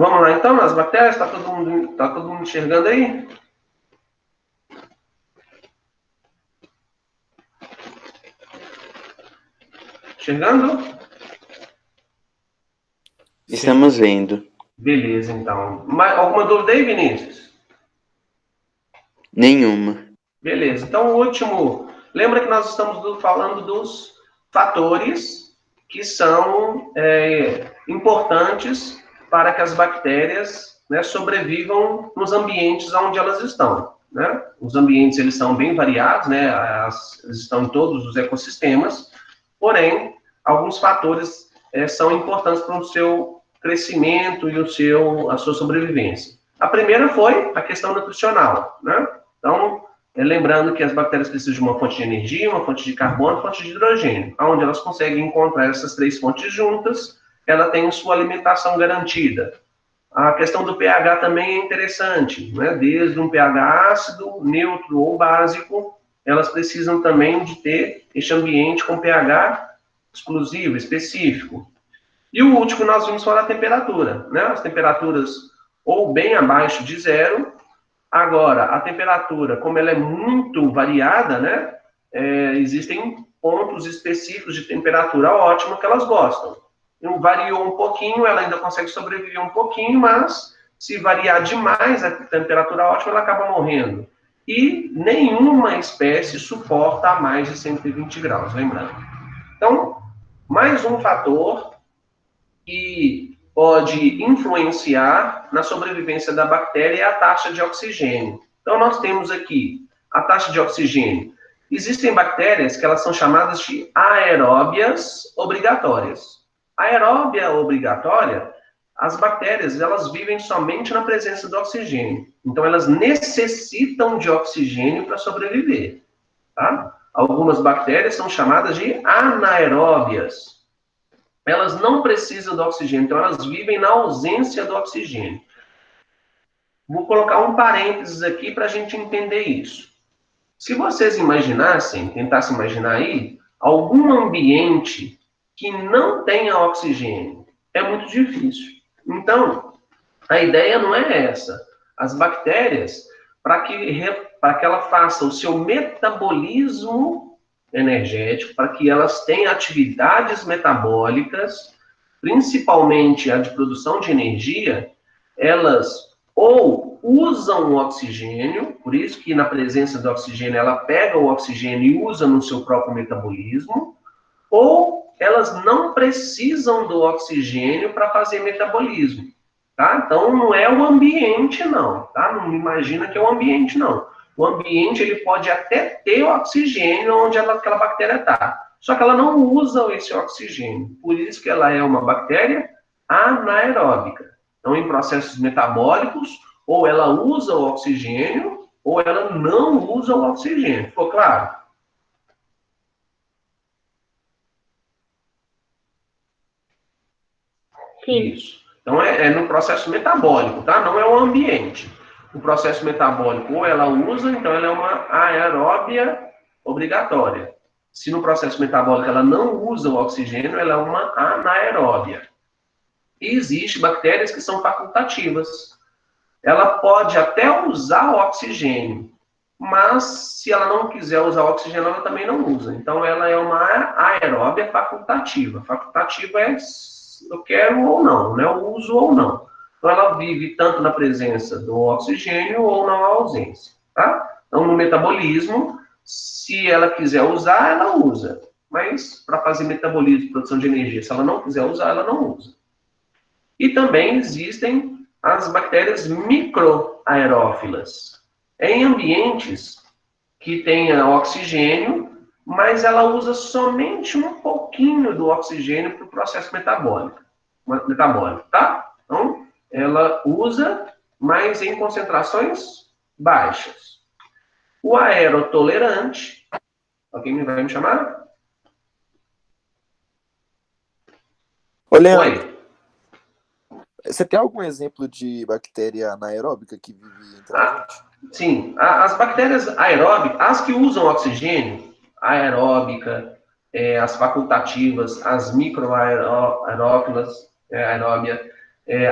Vamos lá, então, nas bactérias, tá todo mundo enxergando aí? Enxergando? Estamos vendo. Beleza, então. Alguma dúvida aí, Vinícius? Nenhuma. Beleza. Então, o último. Lembra que nós estamos falando dos fatores que são importantes para que as bactérias, né, sobrevivam nos ambientes onde elas estão. Né? Os ambientes eles são bem variados, né? Eles estão em todos os ecossistemas, porém, alguns fatores são importantes para o seu crescimento e a sua sobrevivência. A primeira foi a questão nutricional. Né? Então, lembrando que as bactérias precisam de uma fonte de energia, uma fonte de carbono, uma fonte de hidrogênio. Onde elas conseguem encontrar essas três fontes juntas, ela tem sua alimentação garantida. A questão do pH também é interessante, né? Desde um pH ácido, neutro ou básico, elas precisam também de ter este ambiente com pH exclusivo, específico. E o último nós vimos falar a temperatura, né? As temperaturas ou bem abaixo de zero. Agora, a temperatura, como ela é muito variada, né? Existem pontos específicos de temperatura ótima que elas gostam. Então, variou um pouquinho, ela ainda consegue sobreviver um pouquinho, mas se variar demais a temperatura ótima, ela acaba morrendo. E nenhuma espécie suporta a mais de 120 graus, lembrando. Então, mais um fator que pode influenciar na sobrevivência da bactéria é a taxa de oxigênio. Então, nós temos aqui a taxa de oxigênio. Existem bactérias que elas são chamadas de aeróbias obrigatórias. Aeróbia obrigatória, as bactérias, elas vivem somente na presença do oxigênio. Então, elas necessitam de oxigênio para sobreviver. Tá? Algumas bactérias são chamadas de anaeróbias. Elas não precisam do oxigênio, então elas vivem na ausência do oxigênio. Vou colocar um parênteses aqui para a gente entender isso. Se vocês imaginassem, tentassem imaginar aí, algum ambiente que não tenha oxigênio, é muito difícil. Então, a ideia não é essa. As bactérias, para que ela faça o seu metabolismo energético, para que elas tenham atividades metabólicas, principalmente a de produção de energia, elas ou usam o oxigênio, por isso que na presença do oxigênio ela pega o oxigênio e usa no seu próprio metabolismo, ou elas não precisam do oxigênio para fazer metabolismo. Tá? Então, não é o ambiente, não. Tá? Não imagina que é o ambiente, não. O ambiente ele pode até ter oxigênio onde aquela bactéria está. Só que ela não usa esse oxigênio. Por isso que ela é uma bactéria anaeróbica. Então, em processos metabólicos, ou ela usa o oxigênio, ou ela não usa o oxigênio. Ficou claro? Sim. Isso. Então, é no processo metabólico, tá? Não é o ambiente. O processo metabólico, ou ela usa, então ela é uma aeróbia obrigatória. Se no processo metabólico ela não usa o oxigênio, ela é uma anaeróbia. E existem bactérias que são facultativas. Ela pode até usar o oxigênio, mas se ela não quiser usar o oxigênio, ela também não usa. Então, ela é uma aeróbia facultativa. Facultativa é eu quero ou não, né? Eu uso ou não. Então, ela vive tanto na presença do oxigênio ou na ausência, tá? Então, no metabolismo, se ela quiser usar, ela usa. Mas, para fazer metabolismo, produção de energia, se ela não quiser usar, ela não usa. E também existem as bactérias microaerófilas. Em ambientes que tenha oxigênio, mas ela usa somente um pouquinho do oxigênio para o processo metabólico, tá? Então, ela usa, mas em concentrações baixas. O aerotolerante, alguém vai me chamar? Ô, Leandro, Oi. você tem algum exemplo de bactéria anaeróbica que vive entre a gente? Sim, as bactérias aeróbicas, as que usam oxigênio, aeróbica, as facultativas, as microaerófilas, aeróbia,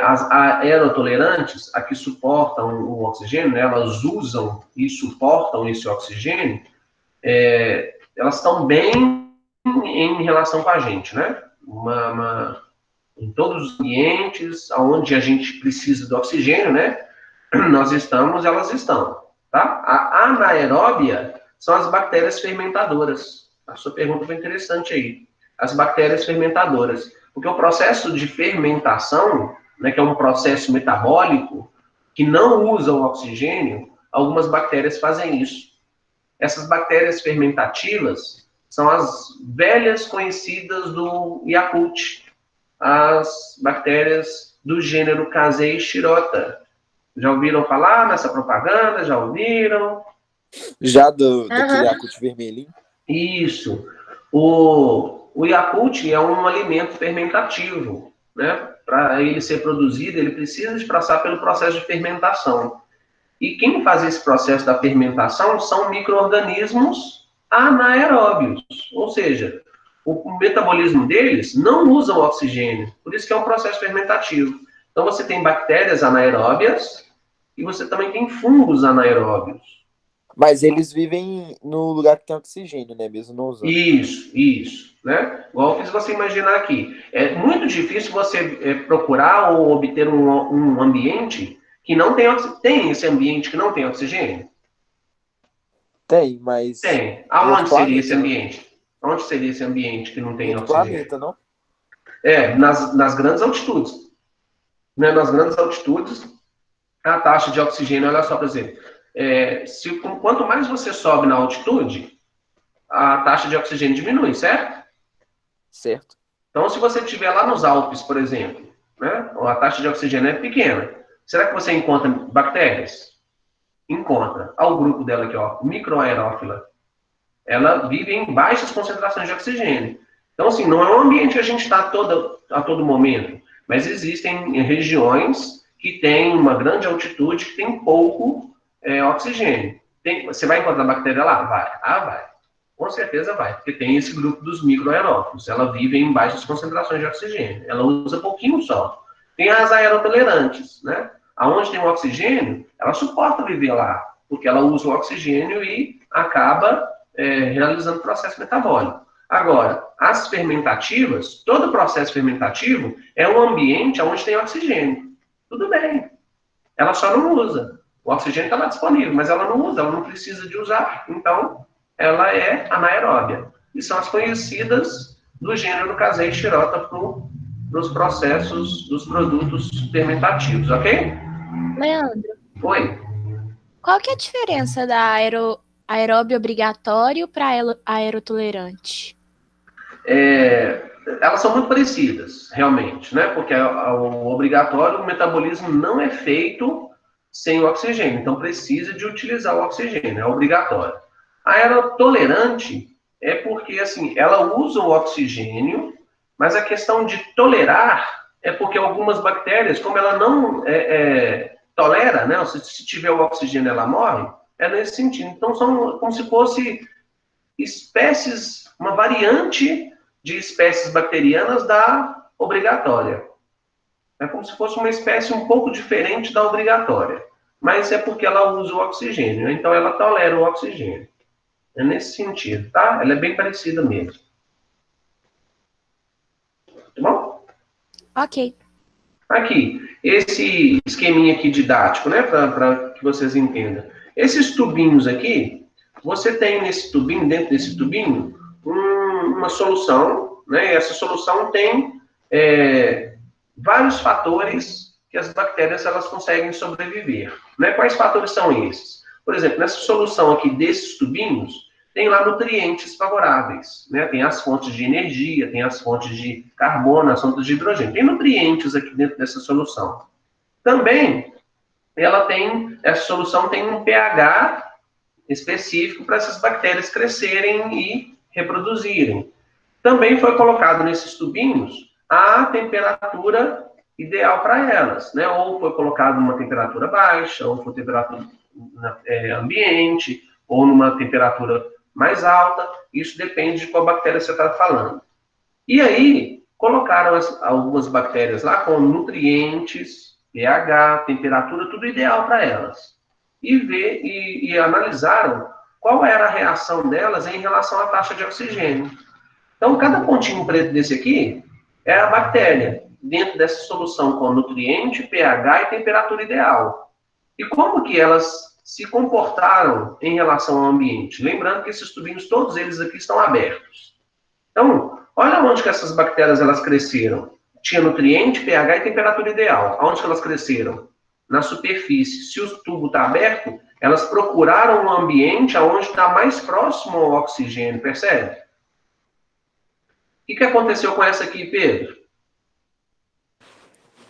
As aerotolerantes, a que suportam o oxigênio, né, elas usam e suportam esse oxigênio, elas estão bem em relação com a gente, né? Em todos os ambientes onde a gente precisa do oxigênio, né? Nós estamos, elas estão, tá? A anaeróbia são as bactérias fermentadoras. A sua pergunta foi interessante aí. As bactérias fermentadoras. Porque o processo de fermentação, né, que é um processo metabólico, que não usa o oxigênio, algumas bactérias fazem isso. Essas bactérias fermentativas são as velhas conhecidas do Yakult, as bactérias do gênero Casei-Shirota. Já ouviram falar nessa propaganda? Já ouviram? Já daquele Yakult vermelhinho? Isso. O Yakult é um alimento fermentativo, né? Para ele ser produzido, ele precisa de passar pelo processo de fermentação. E quem faz esse processo da fermentação são micro-organismos anaeróbios, ou seja, o metabolismo deles não usa o oxigênio, por isso que é um processo fermentativo. Então você tem bactérias anaeróbias e você também tem fungos anaeróbios. Mas eles vivem no lugar que tem oxigênio, né? Mesmo não usando. Isso, né? Igual eu fiz você imaginar aqui. É muito difícil você procurar ou obter um ambiente que não tem oxigênio. Tem esse ambiente que não tem oxigênio? Tem, mas Tem. em outro Aonde seria esse planeta, né? ambiente? Onde seria esse ambiente que não Em tem outro oxigênio? planeta, não? Nas grandes altitudes. Né? Nas grandes altitudes, a taxa de oxigênio, olha só, por exemplo, quanto mais você sobe na altitude, a taxa de oxigênio diminui, certo? Certo. Então, se você estiver lá nos Alpes, por exemplo, né, a taxa de oxigênio é pequena, será que você encontra bactérias? Encontra. Olha o grupo dela aqui, ó, microaerófila. Ela vive em baixas concentrações de oxigênio. Então, assim, não é um ambiente que a gente está a todo momento, mas existem regiões que têm uma grande altitude, que tem pouco oxigênio. Você vai encontrar bactéria lá? Vai. Ah, vai. Com certeza vai, porque tem esse grupo dos microaerófilos. Ela vive em baixas concentrações de oxigênio. Ela usa pouquinho só. Tem as aerotolerantes, né? Aonde tem o oxigênio, ela suporta viver lá, porque ela usa o oxigênio e acaba realizando o processo metabólico. Agora, as fermentativas, todo processo fermentativo é um ambiente onde tem oxigênio. Tudo bem. Ela só não usa. O oxigênio está lá disponível, mas ela não usa, ela não precisa de usar. Então, ela é anaeróbia. E são as conhecidas do gênero Casei-Shirota para os processos dos produtos fermentativos, ok? Leandro, Oi. qual que é a diferença da aeróbio obrigatório para aerotolerante? Elas são muito parecidas, realmente, né? Porque o obrigatório, o metabolismo não é feito sem o oxigênio, então precisa de utilizar o oxigênio, é obrigatório. A aerotolerante é porque, assim, ela usa o oxigênio, mas a questão de tolerar é porque algumas bactérias, como ela não tolera, né? Se tiver o oxigênio, ela morre, é nesse sentido. Então, são como se fosse espécies, uma variante de espécies bacterianas da obrigatória. É como se fosse uma espécie um pouco diferente da obrigatória. Mas é porque ela usa o oxigênio, então ela tolera o oxigênio. É nesse sentido, tá? Ela é bem parecida mesmo. Tá bom? Ok. Aqui, esse esqueminha aqui didático, né? Para que vocês entendam. Esses tubinhos aqui, você tem nesse tubinho, dentro desse tubinho, uma solução, né? E essa solução tem vários fatores que as bactérias elas conseguem sobreviver. Né? Quais fatores são esses? Por exemplo, nessa solução aqui desses tubinhos, tem lá nutrientes favoráveis, né? Tem as fontes de energia, tem as fontes de carbono, as fontes de hidrogênio. Tem nutrientes aqui dentro dessa solução. Também, essa solução tem um pH específico para essas bactérias crescerem e reproduzirem. Também foi colocado nesses tubinhos a temperatura ideal para elas, né? Ou foi colocado numa temperatura baixa, ou foi temperatura ambiente, ou numa temperatura mais alta. Isso depende de qual bactéria você está falando. E aí, colocaram algumas bactérias lá com nutrientes, pH, temperatura, tudo ideal para elas. E analisaram qual era a reação delas em relação à taxa de oxigênio. Então, cada pontinho preto desse aqui é a bactéria, dentro dessa solução com nutriente, pH e temperatura ideal. E como que elas se comportaram em relação ao ambiente? Lembrando que esses tubinhos, todos eles aqui estão abertos. Então, olha onde que essas bactérias elas cresceram. Tinha nutriente, pH e temperatura ideal. Onde que elas cresceram? Na superfície. Se o tubo está aberto, elas procuraram um ambiente onde está mais próximo ao oxigênio, percebe? O que aconteceu com essa aqui, Pedro?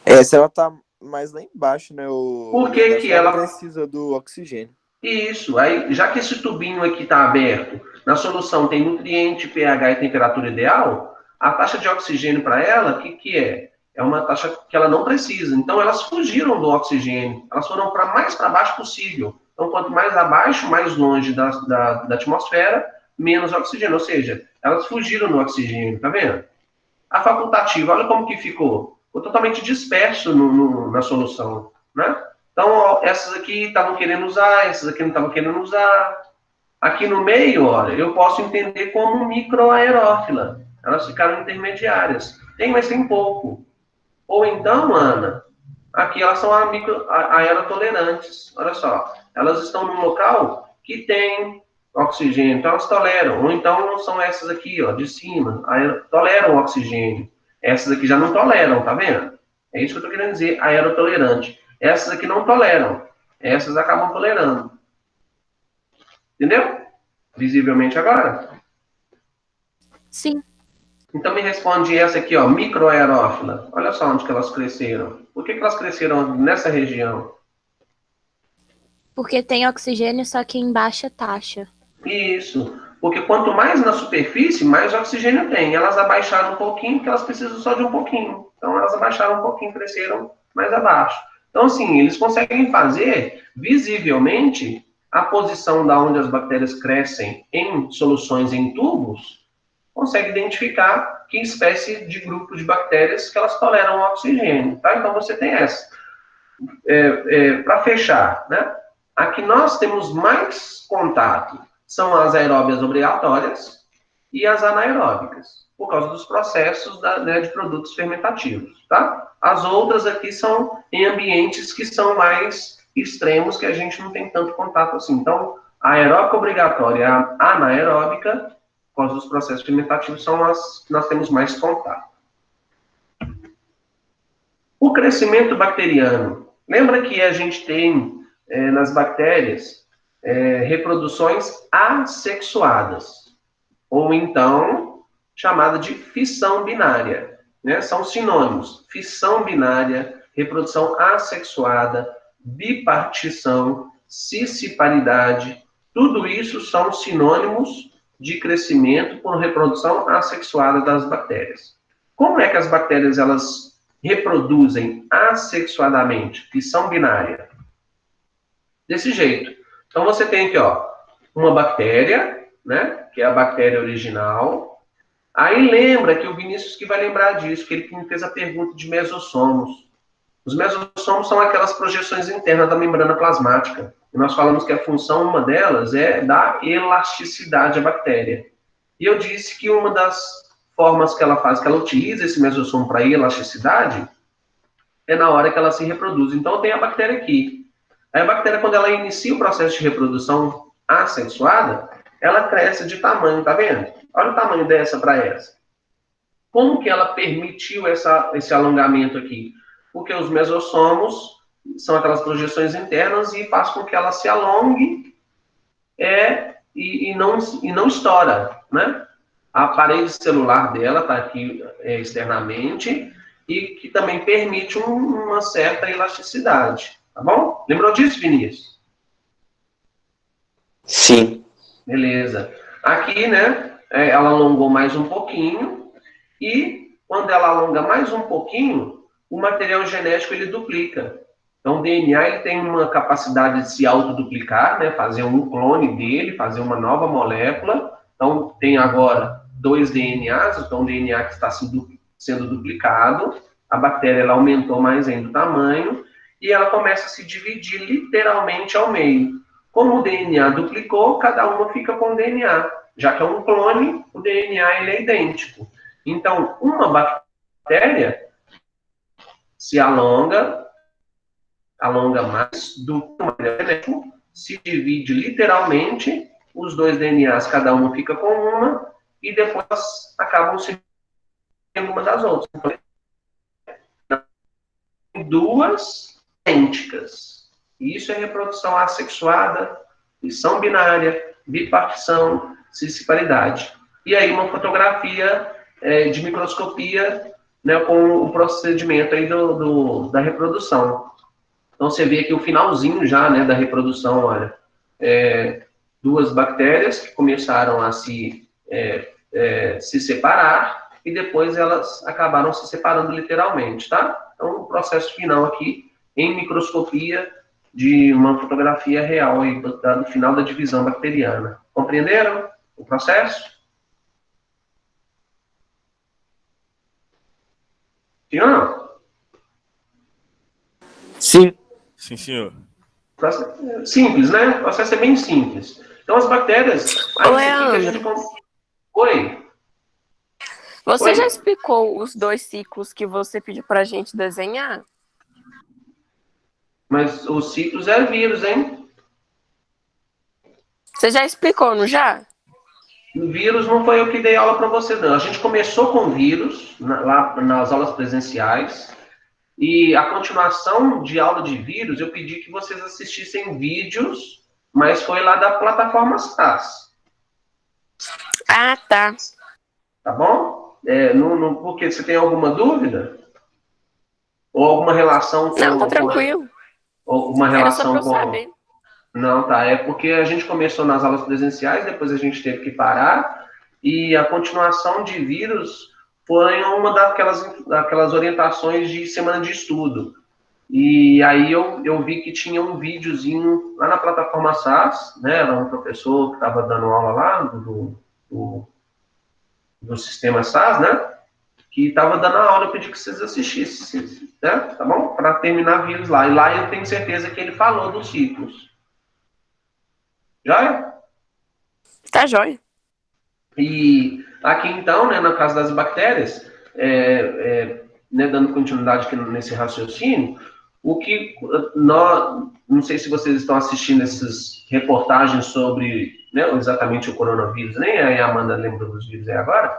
Essa ela tá mais lá embaixo, né? Por que ela precisa do oxigênio? Isso, aí, já que esse tubinho aqui está aberto, na solução tem nutriente, pH e temperatura ideal, a taxa de oxigênio para ela, o que é? É uma taxa que ela não precisa. Então, elas fugiram do oxigênio. Elas foram mais para baixo possível. Então, quanto mais abaixo, mais longe da atmosfera, menos oxigênio. Ou seja, elas fugiram do oxigênio, tá vendo? A facultativa, olha como que ficou. Ficou totalmente disperso na solução, né? Então, ó, essas aqui estavam querendo usar, essas aqui não estavam querendo usar. Aqui no meio, olha, eu posso entender como microaerófila. Elas ficaram intermediárias. Tem, mas tem pouco. Ou então, Ana, aqui elas são aerotolerantes. Olha só, elas estão num local que tem oxigênio, então elas toleram. Ou então são essas aqui, ó, de cima, toleram oxigênio. Essas aqui já não toleram, tá vendo? É isso que eu estou querendo dizer, aerotolerante. Essas aqui não toleram. Essas acabam tolerando. Entendeu? Visivelmente agora? Sim. Então me responde essa aqui, ó, microaerófila. Olha só onde que elas cresceram. Por que elas cresceram nessa região? Porque tem oxigênio, só que em baixa taxa. Isso. Porque quanto mais na superfície, mais oxigênio tem. Elas abaixaram um pouquinho, porque elas precisam só de um pouquinho. Então elas abaixaram um pouquinho, cresceram mais abaixo. Então, assim, eles conseguem fazer visivelmente a posição da onde as bactérias crescem em soluções em tubos, consegue identificar que espécie de grupo de bactérias que elas toleram o oxigênio, tá? Então você tem essa. Para fechar, né? Aqui nós temos mais contato, são as aeróbias obrigatórias e as anaeróbicas, por causa dos processos de produtos fermentativos, tá? As outras aqui são em ambientes que são mais extremos, que a gente não tem tanto contato assim. Então, a aeróbica obrigatória e a anaeróbica, por causa dos processos fermentativos, são as que nós temos mais contato. O crescimento bacteriano. Lembra que a gente tem nas bactérias reproduções assexuadas, ou então chamada de fissão binária, né? São sinônimos: fissão binária, reprodução assexuada, bipartição, cisciparidade. Tudo isso são sinônimos de crescimento por reprodução assexuada das bactérias. Como é que as bactérias elas reproduzem assexuadamente, fissão binária? Desse jeito. Então você tem aqui, ó, uma bactéria, né, que é a bactéria original. Aí lembra que o Vinícius que vai lembrar disso, que ele me fez a pergunta de mesossomos. Os mesossomos são aquelas projeções internas da membrana plasmática. E nós falamos que a função, uma delas, é dar elasticidade à bactéria. E eu disse que uma das formas que ela faz, que ela utiliza esse mesossomo para elasticidade, é na hora que ela se reproduz. Então tem a bactéria aqui. Aí a bactéria, quando ela inicia o processo de reprodução assexuada, ela cresce de tamanho, tá vendo? Olha o tamanho dessa para essa. Como que ela permitiu esse alongamento aqui? Porque os mesossomos são aquelas projeções internas e faz com que ela se alongue e não estoura, né? A parede celular dela está aqui externamente e que também permite uma certa elasticidade. Tá bom? Lembrou disso, Vinícius? Sim. Beleza. Aqui, né, ela alongou mais um pouquinho e quando ela alonga mais um pouquinho, o material genético ele duplica. Então, o DNA ele tem uma capacidade de se autoduplicar, né, fazer um clone dele, fazer uma nova molécula. Então, tem agora 2 DNAs, então o DNA que está se sendo duplicado, a bactéria ela aumentou mais ainda o tamanho, e ela começa a se dividir literalmente ao meio. Como o DNA duplicou, cada uma fica com o DNA. Já que é um clone, o DNA ele é idêntico. Então, uma bactéria se alonga mais do que uma genético, se divide literalmente, os dois DNAs, cada uma fica com uma, e depois acabam se vendo uma das outras. Então, duas idênticas. Isso é reprodução assexuada, fissão binária, bipartição, cisparidade. E aí uma fotografia de microscopia, né, com o procedimento aí da reprodução. Então você vê aqui o finalzinho já, né, da reprodução, olha, duas bactérias que começaram a se separar e depois elas acabaram se separando literalmente, tá? Então o processo final aqui em microscopia de uma fotografia real aí, do final da divisão bacteriana. Compreenderam o processo? Sim ou não? Sim. Sim, senhor. Simples, né? O processo é bem simples. Então, as bactérias... Ô, Leandro, Oi? você Oi? já explicou os 2 ciclos que você pediu pra gente desenhar? Mas os ciclos é vírus, hein? Você já explicou, não já? O vírus não foi eu que dei aula para você, não. A gente começou com vírus, lá nas aulas presenciais, e a continuação de aula de vírus, eu pedi que vocês assistissem vídeos, mas foi lá da plataforma SAS. Ah, tá. Tá bom? Porque você tem alguma dúvida? Ou alguma relação com... Não, tá tranquilo. Ou uma Era só relação pra eu com... saber. Não, tá. É porque a gente começou nas aulas presenciais, depois a gente teve que parar, e a continuação de vírus foi uma daquelas orientações de semana de estudo. E aí eu vi que tinha um videozinho lá na plataforma SAS, né? Era um professor que estava dando aula lá do sistema SAS, né? Que estava dando a aula, eu pedi que vocês assistissem, né? Tá bom? Para terminar vírus lá. E lá eu tenho certeza que ele falou dos ciclos. Já? Tá jóia. E aqui então, né, na casa das bactérias, né, dando continuidade aqui nesse raciocínio, o que não sei se vocês estão assistindo essas reportagens sobre, né, exatamente o coronavírus, nem a Amanda lembra dos vírus aí agora,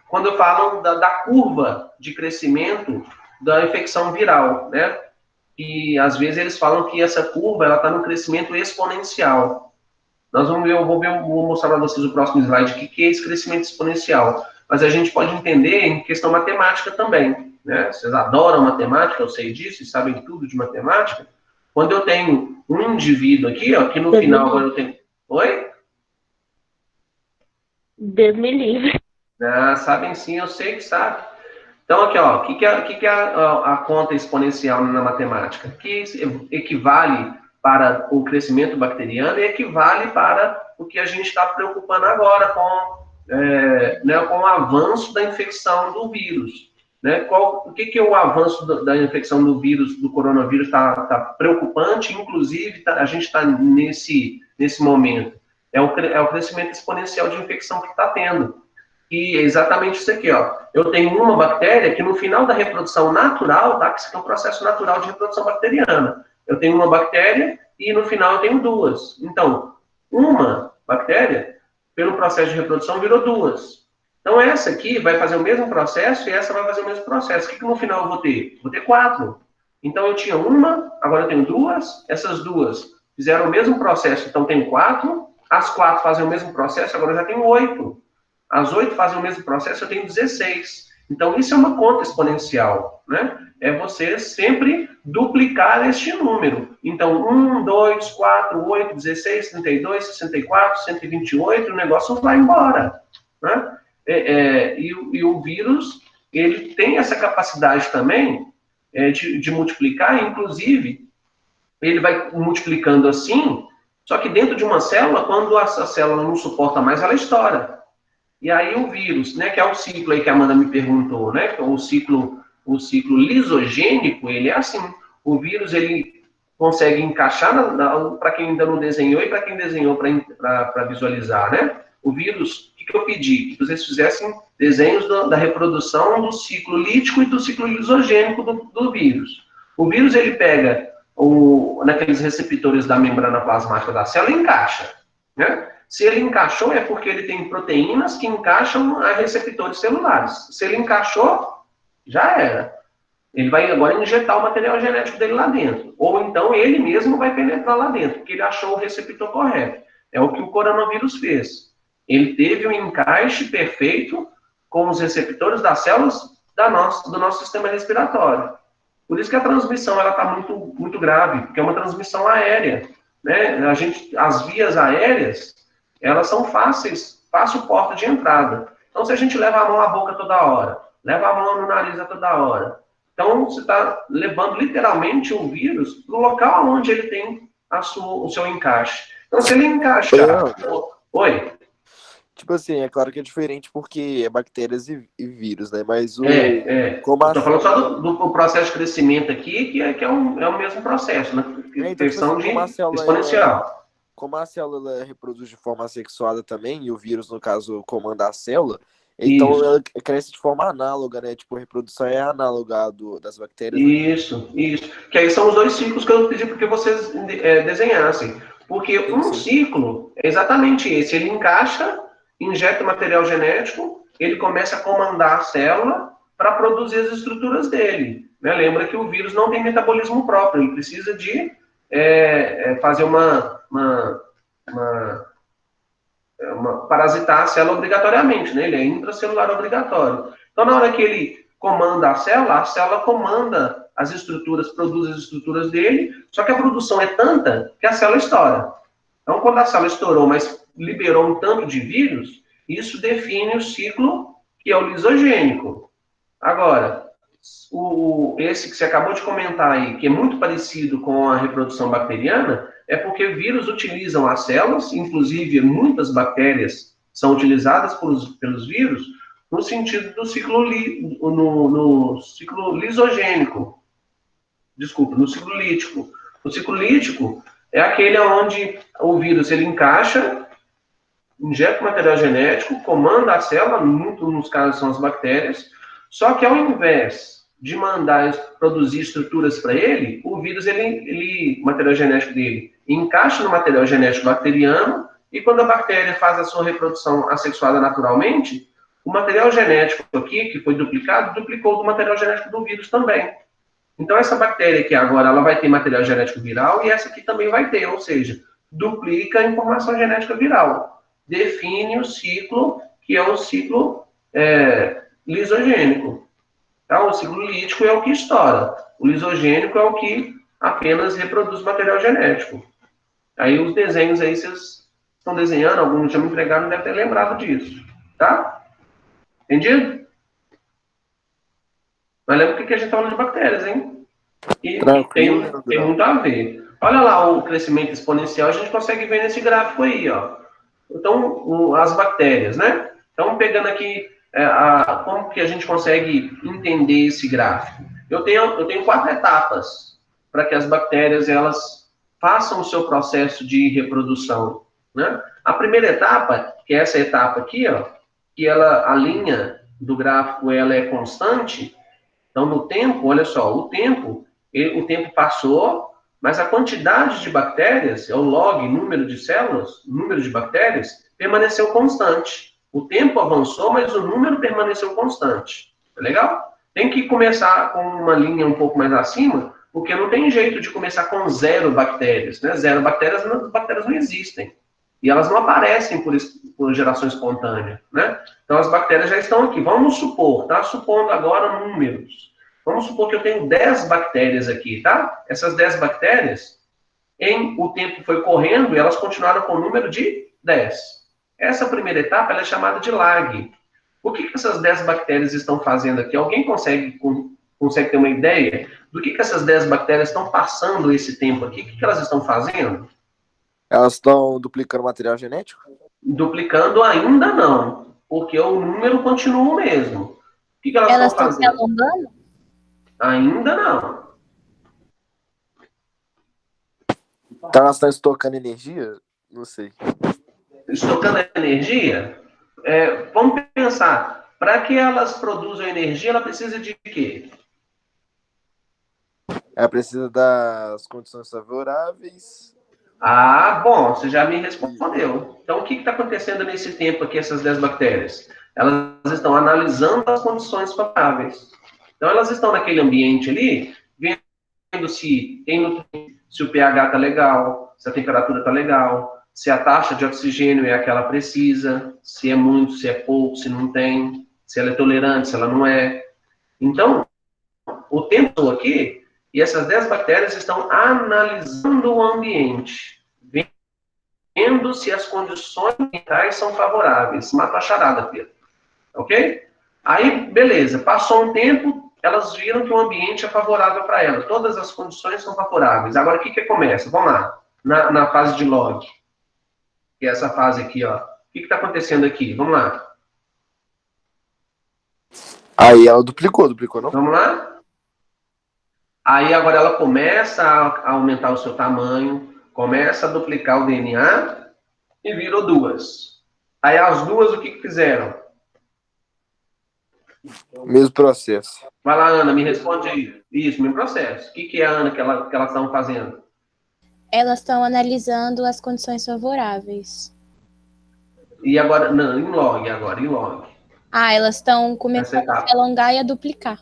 quando eu falo da curva de crescimento da infecção viral, né, e às vezes eles falam que essa curva ela está no crescimento exponencial. Eu vou mostrar para vocês o próximo slide, o que é esse crescimento exponencial. Mas a gente pode entender em questão matemática também, né? Vocês adoram matemática, eu sei disso, e sabem tudo de matemática. Quando eu tenho um indivíduo aqui, ó, que no final agora eu tenho... Oi? Deus me livre. Ah, sabem sim, eu sei que sabe. Então, aqui, ó, o que é a conta exponencial na matemática? Que equivale para o crescimento bacteriano e equivale para o que a gente está preocupando agora com o avanço da infecção do vírus. Né? O que é o avanço da infecção do vírus, do coronavírus, está preocupante, inclusive a gente está nesse momento. É o crescimento exponencial de infecção que está tendo. E é exatamente isso aqui, ó. Eu tenho uma bactéria que no final da reprodução natural, tá? Que isso aqui é um processo natural de reprodução bacteriana. Eu tenho uma bactéria e no final eu tenho duas. Então, uma bactéria, pelo processo de reprodução, virou duas. Então, essa aqui vai fazer o mesmo processo e essa vai fazer o mesmo processo. O que no final eu vou ter? Vou ter 4. Então, eu tinha uma, agora eu tenho duas. Essas duas fizeram o mesmo processo, então tenho 4. As 4 fazem o mesmo processo, agora eu já tenho 8. As 8 fazem o mesmo processo, eu tenho 16. Então, isso é uma conta exponencial, né? É você sempre duplicar este número. Então, 1, 2, 4, 8, 16, 32, 64, 128, o negócio vai embora, né? E o vírus, ele tem essa capacidade também de multiplicar, inclusive, ele vai multiplicando assim, só que dentro de uma célula, quando essa célula não suporta mais, ela estoura. E aí o vírus, né, que é o ciclo aí que a Amanda me perguntou, né, que é o ciclo lisogênico, ele é assim. O vírus, ele consegue encaixar, para quem ainda não desenhou e para quem desenhou para visualizar, né? O vírus, o que eu pedi? Que vocês fizessem desenhos da reprodução do ciclo lítico e do ciclo lisogênico do vírus. O vírus, ele pega naqueles receptores da membrana plasmática da célula e encaixa, né? Se ele encaixou, é porque ele tem proteínas que encaixam a receptores celulares. Se ele encaixou, já era. Ele vai agora injetar o material genético dele lá dentro. Ou então ele mesmo vai penetrar lá dentro, porque ele achou o receptor correto. É o que o coronavírus fez. Ele teve um encaixe perfeito com os receptores das células do nosso sistema respiratório. Por isso que a transmissão está muito, muito grave, porque é uma transmissão aérea, né? As vias aéreas, elas são fácil porta de entrada. Então, se a gente leva a mão à boca toda hora, leva a mão no nariz a toda hora, então você está levando literalmente o vírus para o local onde ele tem o seu encaixe. Então, se ele encaixar... Oi? Tipo assim, é claro que é diferente porque é bactérias e vírus, né? Mas Estou falando só do processo de crescimento aqui, que é o mesmo processo, né? Então, Questão tipo assim, de exponencial. Como a célula reproduz de forma assexuada também, e o vírus, no caso, comanda a célula, então ela cresce de forma análoga, né? Tipo, a reprodução é análoga das bactérias. Isso. Que aí são os dois ciclos que eu pedi para que vocês desenhassem. Porque ciclo é exatamente esse. Ele encaixa, injeta o material genético, ele começa a comandar a célula para produzir as estruturas dele. Né? Lembra que o vírus não tem metabolismo próprio, ele precisa de fazer parasitar a célula obrigatoriamente, né? Ele é intracelular obrigatório. Então, na hora que ele comanda a célula comanda as estruturas, produz as estruturas dele, só que a produção é tanta que a célula estoura. Então, quando a célula estourou, mas liberou um tanto de vírus, isso define o ciclo que é o lisogênico. Agora, esse que você acabou de comentar aí, que é muito parecido com a reprodução bacteriana, é porque vírus utilizam as células, inclusive muitas bactérias são utilizadas pelos vírus, no sentido do ciclo lisogênico. Desculpa, no ciclo lítico. O ciclo lítico é aquele onde o vírus ele encaixa, injeta o material genético, comanda a célula, muito nos casos são as bactérias, só que ao invés de mandar produzir estruturas para ele, o vírus, o material genético dele, encaixa no material genético bacteriano, e quando a bactéria faz a sua reprodução assexuada naturalmente, o material genético aqui, que foi duplicado, duplicou do material genético do vírus também. Então, essa bactéria aqui agora, ela vai ter material genético viral, e essa aqui também vai ter, ou seja, duplica a informação genética viral. Define o ciclo, que é o ciclo lisogênico. Então, o ciclo lítico é o que estoura. O lisogênico é o que apenas reproduz material genético. Aí os desenhos aí, vocês estão desenhando, alguns já me entregaram, não devem ter lembrado disso. Tá? Entendido? Mas lembra que a gente está falando de bactérias, hein? E tem muito a ver. Olha lá o crescimento exponencial, a gente consegue ver nesse gráfico aí, ó. Então, as bactérias, né? Então, pegando aqui como que a gente consegue entender esse gráfico? Eu tenho 4 etapas para que as bactérias elas façam o seu processo de reprodução, né? A primeira etapa, que é essa etapa aqui, ó, que a linha do gráfico ela é constante. Então, no tempo, olha só, o tempo passou, mas a quantidade de bactérias, é o log, número de células, número de bactérias, permaneceu constante. O tempo avançou, mas o número permaneceu constante. Tá legal? Tem que começar com uma linha um pouco mais acima, porque não tem jeito de começar com 0 bactérias. Né? 0 bactérias, as bactérias não existem. E elas não aparecem por geração espontânea. Né? Então, as bactérias já estão aqui. Vamos supor, tá? Supondo agora números. Vamos supor que eu tenho 10 bactérias aqui, tá? Essas 10 bactérias, o tempo foi correndo e elas continuaram com o número de 10. Essa primeira etapa ela é chamada de lag. O que essas 10 bactérias estão fazendo aqui? Alguém consegue ter uma ideia do que essas 10 bactérias estão passando esse tempo aqui? O que elas estão fazendo? Elas estão duplicando material genético? Duplicando ainda não. porque o número continua o mesmo. O que elas Elas estão estão se fazendo? alongando? Ainda não. Então elas estão estocando energia? Não sei. Estocando energia, vamos pensar, para que elas produzam energia, ela precisa de quê? Ela precisa das condições favoráveis. Ah, bom, você já me respondeu. Então, o que está acontecendo nesse tempo aqui, essas 10 bactérias? Elas estão analisando as condições favoráveis. Então, elas estão naquele ambiente ali, vendo se tem nutriente, se o pH está legal, se a temperatura está legal, se a taxa de oxigênio é a que ela precisa, se é muito, se é pouco, se não tem, se ela é tolerante, se ela não é. Então, o tempo aqui, e essas 10 bactérias estão analisando o ambiente, vendo se as condições ambientais são favoráveis. Mata a charada, Pedro. Ok? Aí, beleza. Passou um tempo, elas viram que o ambiente é favorável para elas. Todas as condições são favoráveis. Agora, o que começa? Vamos lá. Na fase de log. Que é essa fase aqui, ó. O que está acontecendo aqui? Vamos lá. Aí ela duplicou não? Vamos lá? Aí, agora ela começa a aumentar o seu tamanho, começa a duplicar o DNA e virou 2. Aí, as duas, o que fizeram? Mesmo processo. Vai lá, Ana, me responde aí. Isso, meu processo. O que é a Ana que elas estão fazendo? Elas estão analisando as condições favoráveis. E agora, não, em log agora, em log. Elas estão começando a se alongar e a duplicar.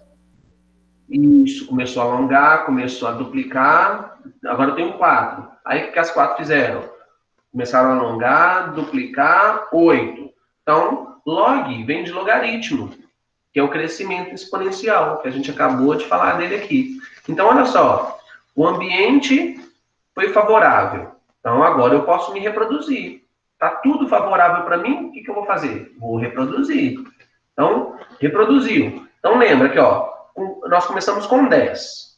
Isso, começou a alongar, começou a duplicar. Agora eu tenho 4. Aí o que as 4 fizeram? Começaram a alongar, duplicar, 8. Então, log vem de logaritmo, que é o crescimento exponencial, que a gente acabou de falar dele aqui. Então, olha só, o ambiente foi favorável. Então, agora eu posso me reproduzir. Está tudo favorável para mim, o que eu vou fazer? Vou reproduzir. Então, reproduziu. Então, lembra que nós começamos com 10.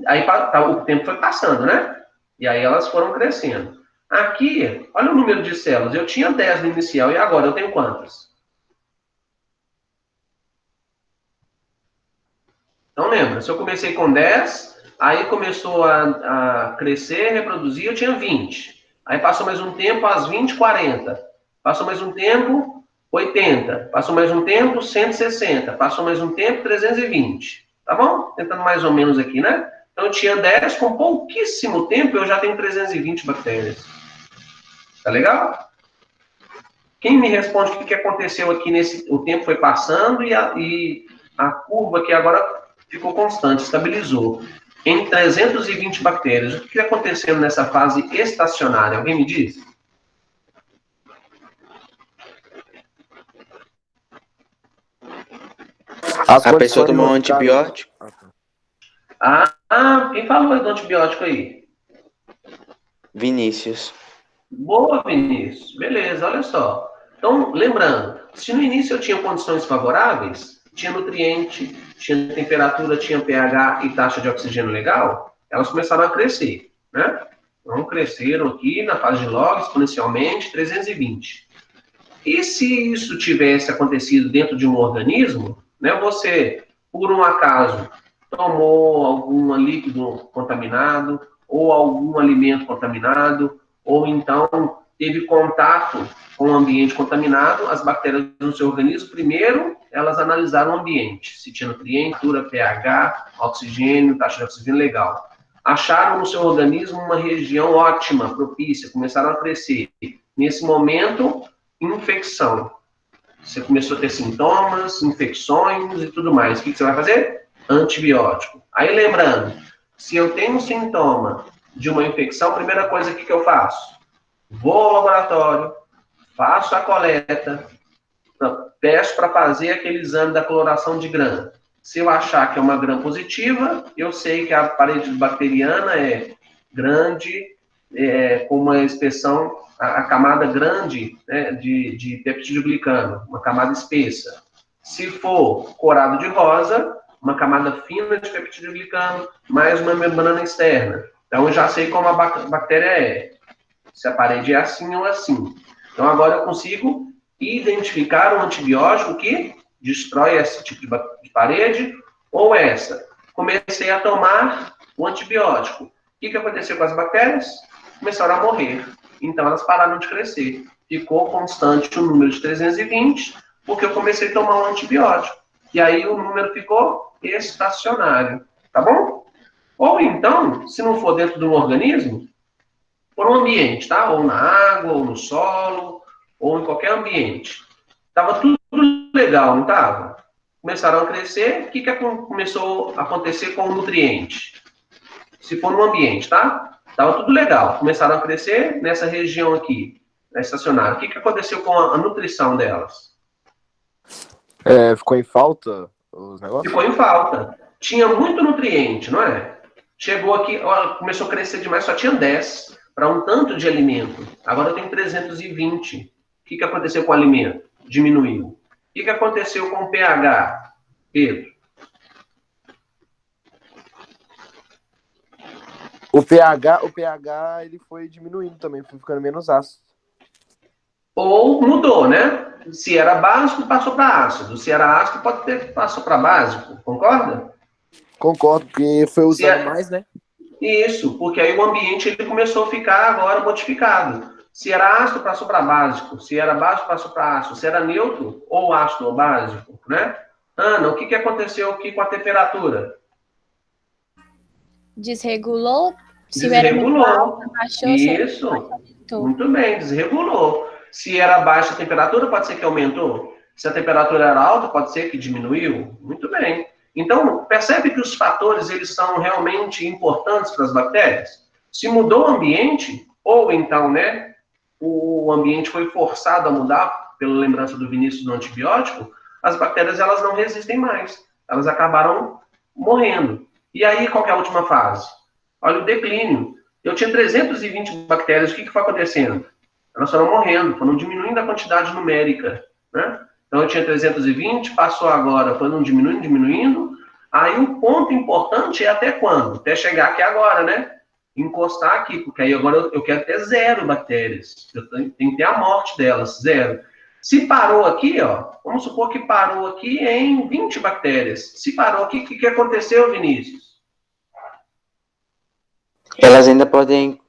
Aí o tempo foi passando, né? E aí elas foram crescendo. Aqui, olha o número de células. Eu tinha 10 no inicial e agora eu tenho quantas? Então, lembra, se eu comecei com 10, aí começou a crescer, reproduzir, eu tinha 20. Aí passou mais um tempo, as 20, 40. Passou mais um tempo, 80. Passou mais um tempo, 160. Passou mais um tempo, 320. Tá bom? Tentando mais ou menos aqui, né? Então, eu tinha 10, com pouquíssimo tempo, eu já tenho 320 bactérias. Tá legal? Quem me responde o que aconteceu aqui o tempo foi passando e a curva aqui agora ficou constante, estabilizou. Em 320 bactérias, o que aconteceu nessa fase estacionária? Alguém me diz? A pessoa tomou um antibiótico? Quem falou do antibiótico aí? Vinícius. Boa, Vinícius. Beleza, olha só. Então, lembrando, se no início eu tinha condições favoráveis, tinha nutriente, tinha temperatura, tinha pH e taxa de oxigênio legal, elas começaram a crescer, né? Então, cresceram aqui na fase de log exponencialmente, 320. E se isso tivesse acontecido dentro de um organismo, né, você, por um acaso, tomou algum líquido contaminado, ou algum alimento contaminado, ou então teve contato com o ambiente contaminado, as bactérias no seu organismo, primeiro, elas analisaram o ambiente, se tinha nutriente, pH, oxigênio, taxa de oxigênio legal. Acharam no seu organismo uma região ótima, propícia, começaram a crescer. Nesse momento, infecção. Você começou a ter sintomas, infecções e tudo mais. O que você vai fazer? Antibiótico. Aí lembrando, se eu tenho um sintoma de uma infecção, a primeira coisa que eu faço? Vou ao laboratório, faço a coleta, peço para fazer aquele exame da coloração de gram. Se eu achar que é uma gram positiva, eu sei que a parede bacteriana é grande, com uma espessão, a camada grande, né, de peptidoglicano, uma camada espessa. Se for corado de rosa, uma camada fina de peptidoglicano, mais uma membrana externa. Então, eu já sei como a bactéria é. Se a parede é assim ou assim. Então, agora eu consigo identificar um antibiótico que destrói esse tipo de parede ou essa. Comecei a tomar o antibiótico. O que aconteceu com as bactérias? Começaram a morrer. Então, elas pararam de crescer. Ficou constante o número de 320, porque eu comecei a tomar um antibiótico. E aí, o número ficou estacionário. Tá bom? Ou então, se não for dentro do organismo, por um ambiente, tá? Ou na água, ou no solo, ou em qualquer ambiente. Tava tudo legal, não tava? Começaram a crescer, o que começou a acontecer com o nutriente? Se for no ambiente, tá? Tava tudo legal. Começaram a crescer nessa região aqui, na estacionária. O que aconteceu com a nutrição delas? Ficou em falta os negócios? Ficou em falta. Tinha muito nutriente, não é? Chegou aqui, começou a crescer demais, só tinha 10 para um tanto de alimento. Agora tem 320. O que aconteceu com o alimento? Diminuiu. O que aconteceu com o pH, Pedro? O pH ele foi diminuindo também, foi ficando menos ácido. Ou mudou, né? Se era básico, passou para ácido. Se era ácido, pode ter passou para básico. Concorda? Concordo, porque foi usando mais, né? Isso, porque aí o ambiente ele começou a ficar agora modificado. Se era ácido, passou para básico. Se era básico, passou para ácido. Se era neutro, ou ácido ou básico, né? Ana, o que aconteceu aqui com a temperatura? Desregulou? Se Desregulou. era alta, baixou, Isso. Muito bem, desregulou. Se era baixa a temperatura, pode ser que aumentou. Se a temperatura era alta, pode ser que diminuiu. Muito bem. Então, percebe que os fatores eles são realmente importantes para as bactérias? Se mudou o ambiente, ou então, né, o ambiente foi forçado a mudar, pela lembrança do Vinícius do antibiótico, as bactérias elas não resistem mais. Elas acabaram morrendo. E aí, qual que é a última fase? Olha o declínio. Eu tinha 320 bactérias, o que foi acontecendo? Elas foram morrendo, foram diminuindo a quantidade numérica, né? Então eu tinha 320, passou agora, foram diminuindo. Aí o ponto importante é até quando? Até chegar aqui agora, né? Encostar aqui, porque aí agora eu quero ter 0 bactérias. Eu tenho que ter a morte delas, 0. Se parou aqui, ó, vamos supor que parou aqui em 20 bactérias. Se parou aqui, o que aconteceu, Vinícius? Elas ainda podem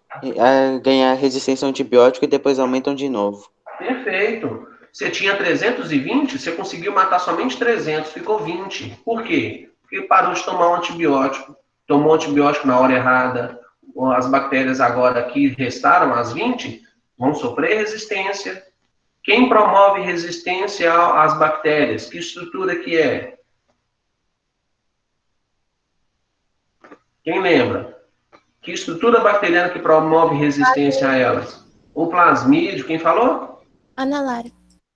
ganhar resistência ao antibiótico e depois aumentam de novo. Perfeito. Você tinha 320, você conseguiu matar somente 300, ficou 20. Por quê? Porque parou de tomar um antibiótico, tomou antibiótico na hora errada, as bactérias agora que restaram, as 20, vão sofrer resistência. Quem promove resistência às bactérias? Que estrutura que é? Quem lembra? Que estrutura bacteriana que promove resistência a elas? O plasmídio, quem falou? Ana Lara.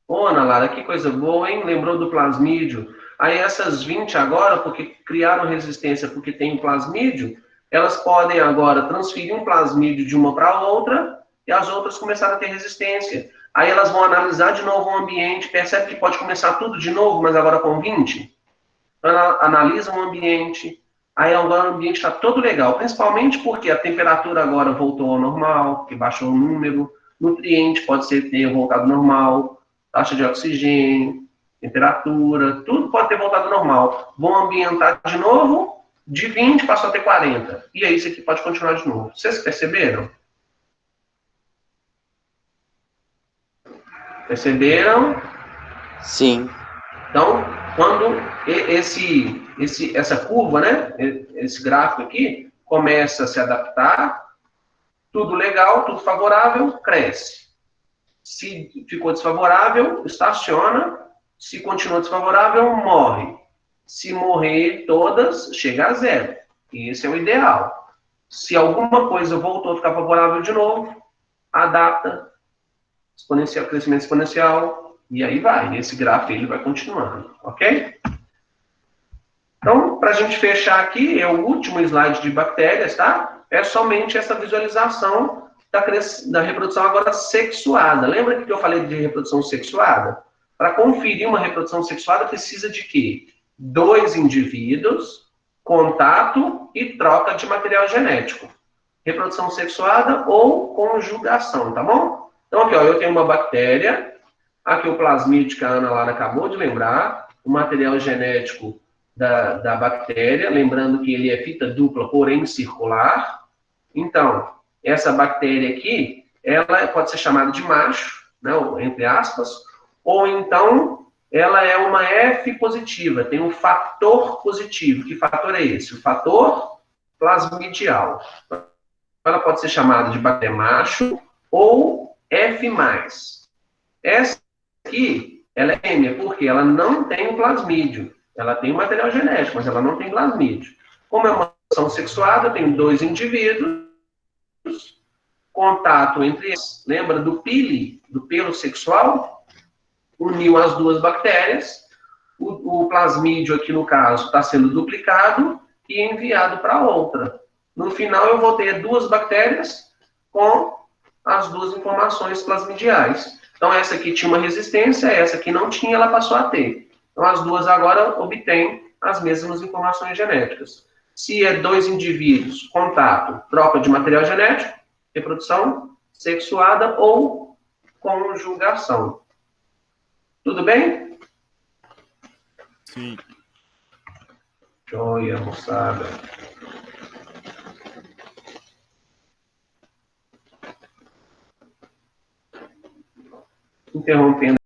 Ô, Ana Lara, que coisa boa, hein? Lembrou do plasmídio. Aí essas 20 agora, porque criaram resistência porque tem o plasmídio, elas podem agora transferir um plasmídio de uma para outra e as outras começaram a ter resistência. Aí elas vão analisar de novo o ambiente, percebe que pode começar tudo de novo, mas agora com 20. Analisam o ambiente, aí agora o ambiente está todo legal, principalmente porque a temperatura agora voltou ao normal, porque baixou o número, nutriente pode ter voltado ao normal, taxa de oxigênio, temperatura, tudo pode ter voltado ao normal. Vão ambientar de novo, de 20 passou a ter 40. E aí isso aqui pode continuar de novo. Vocês perceberam? Perceberam? Sim. Então, quando essa curva, né, esse gráfico aqui, começa a se adaptar, tudo legal, tudo favorável, cresce. Se ficou desfavorável, estaciona. Se continua desfavorável, morre. Se morrer todas, chega a 0. E esse é o ideal. Se alguma coisa voltou a ficar favorável de novo, adapta, exponencial, crescimento exponencial, e aí vai. Esse gráfico ele vai continuando, ok? Então, para a gente fechar aqui, é o último slide de bactérias, tá? É somente essa visualização da reprodução agora sexuada. Lembra que eu falei de reprodução sexuada? Para conferir uma reprodução sexuada, precisa de quê? 2 indivíduos, contato e troca de material genético. Reprodução sexuada ou conjugação, tá bom? Então, aqui, ó, eu tenho uma bactéria, Aqui o plasmídio que a Ana Lara acabou de lembrar, o material genético da bactéria, lembrando que ele é fita dupla, porém circular. Então, essa bactéria aqui, ela pode ser chamada de macho, né, entre aspas, ou então ela é uma F positiva, tem um fator positivo. Que fator é esse? O fator plasmidial. Ela pode ser chamada de bactéria macho ou F+. Essa aqui, ela é fêmea, porque ela não tem o plasmídio. Ela tem o material genético, mas ela não tem plasmídio. Como é uma relação sexuada, tem 2 indivíduos, contato entre eles, lembra do pili, do pelo sexual? Uniu as 2 bactérias, o plasmídio aqui no caso está sendo duplicado e enviado para outra. No final eu vou ter 2 bactérias com as 2 informações plasmidiais. Então essa aqui tinha uma resistência, essa aqui não tinha, ela passou a ter. Então as 2 agora obtêm as mesmas informações genéticas. Se é 2 indivíduos, contato, troca de material genético, reprodução sexuada ou conjugação. Tudo bem? Sim. Joia, moçada. Interrompendo